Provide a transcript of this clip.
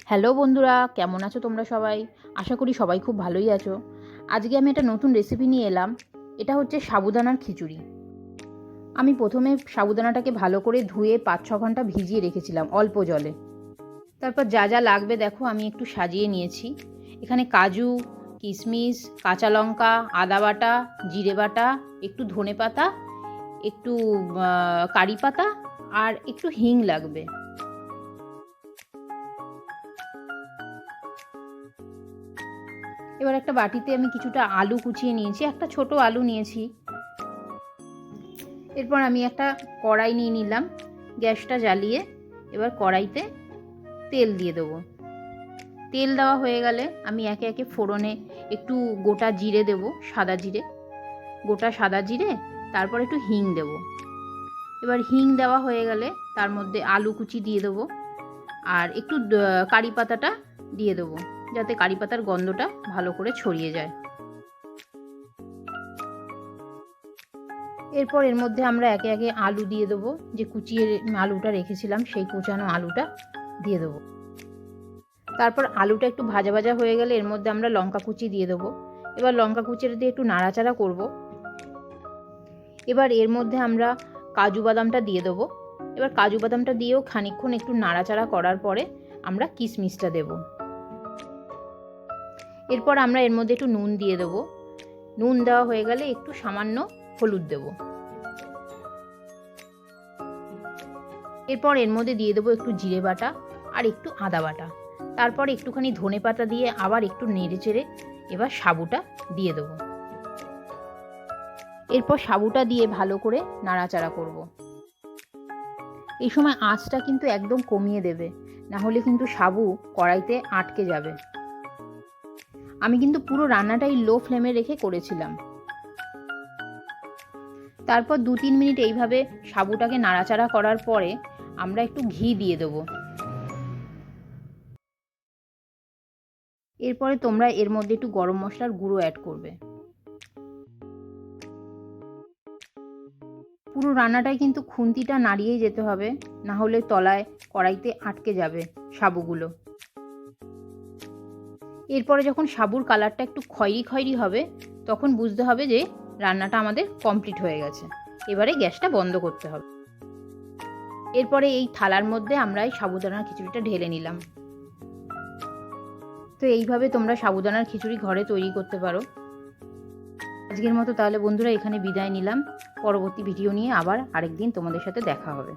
Hello বন্ধুরা, কেমন আছো তোমরা সবাই? আশা করি সবাই খুব ভালোই আছো। আজকে আমি একটা নতুন রেসিপি নিয়ে এলাম। এটা হচ্ছে সাবুদানার খিচুড়ি। আমি প্রথমে সাবুদানাটাকে ভালো করে ধুয়ে 5-6 ঘন্টা ভিজিয়ে রেখেছিলাম অল্প জলে। তারপর যা যা লাগবে দেখো আমি একটু সাজিয়ে নিয়েছি। এখানে কাজু, কিশমিশ, কাঁচা লঙ্কা, আদা বাটা, জিরে বাটা, একটু ধনেপাতা, একটু কারি পাতা আর একটু হিং লাগবে। এবার একটা বাটিতে আমি কিছুটা আলু কুচিয়ে নিয়েছি, একটা ছোট আলু নিয়েছি। এরপর আমি একটা কড়াই নিয়ে নিলাম, গ্যাসটা জ্বালিয়ে এবার কড়াইতে তেল দিয়ে দেবো। তেল দেওয়া হয়ে গেলে আমি একে একে ফোড়নে একটু গোটা জিরে দেব, গোটা সাদা জিরে, তারপর একটু হিং দেব। এবার হিং দেওয়া হয়ে গেলে তার মধ্যে আলু কুচি দিয়ে দেবো আর একটু কারি পাতাটা দিয়ে দেবো, যাতে কারি পাতার গন্ধটা ভালো করে ছড়িয়ে যায়। এরপর এর মধ্যে আমরা একে একে আলু দিয়ে দেবো, যে কুচিয়ে আলুটা রেখেছিলাম সেই কুচানো আলুটা দিয়ে দেবো। তারপর আলুটা একটু ভাজা ভাজা হয়ে গেলে এর মধ্যে আমরা লঙ্কা কুচি দিয়ে দেবো। এবার লঙ্কা কুচিটা দিয়ে একটু নাড়াচাড়া করব। এবার এর মধ্যে আমরা কাজু বাদামটা দিয়ে দেবো। এবার কাজু বাদামটা দিয়েও খানিকক্ষণ একটু নাড়াচাড়া করার পরে আমরা কিশমিশটা দেব। এরপর আমরা এর মধ্যে একটু নুন দিয়ে দেবো। নুন দেওয়া হয়ে গেলে একটু সামান্য হলুদ দেবো। এরপর এর মধ্যে দিয়ে দেবো একটু জিরে বাটা আর একটু আদা বাটা। তারপর একটুখানি ধনেপাতা দিয়ে আবার একটু নেড়ে চেড়ে এবার সাবুটা দিয়ে দেবো। এরপর সাবুটা দিয়ে ভালো করে নাড়াচাড়া করব। এই সময় আঁচটা কিন্তু একদম কমিয়ে দেবে, না হলে কিন্তু সাবু কড়াইতে আটকে যাবে। আমি কিন্তু পুরো রান্নাটাই লো ফ্লেমে রেখে করেছিলাম। তারপর 2-3 মিনিট এইভাবে সাবুটাকে নাড়াচাড়া করার পরে আমরা একটু ঘি দিয়ে দেবো। এরপরে তোমরা এর মধ্যে একটু গরম মশলার গুঁড়ো অ্যাড করবে। পুরো রান্নাটায় কিন্তু খুন্তিটা নাড়িয়েই যেতে হবে, না হলে তলায় কড়াইতে আটকে যাবে সাবুগুলো। এরপরে যখন সাবুর কালারটা একটু খয়েরি খয়েরি হবে তখন বুঝতে হবে যে রান্নাটা আমাদের কমপ্লিট হয়ে গেছে। এবারে গ্যাসটা বন্ধ করতে হবে। এরপরে এই থালার মধ্যে আমরা এই সাবুদানার খিচুড়িটা ঢেলে নিলাম। তো এইভাবে তোমরা সাবুদানার খিচুড়ি ঘরে তৈরি করতে পারো। আজকের মতো তাহলে বন্ধুরা এখানে বিদায় নিলাম। পরবর্তী ভিডিও নিয়ে আবার আরেকদিন তোমাদের সাথে দেখা হবে।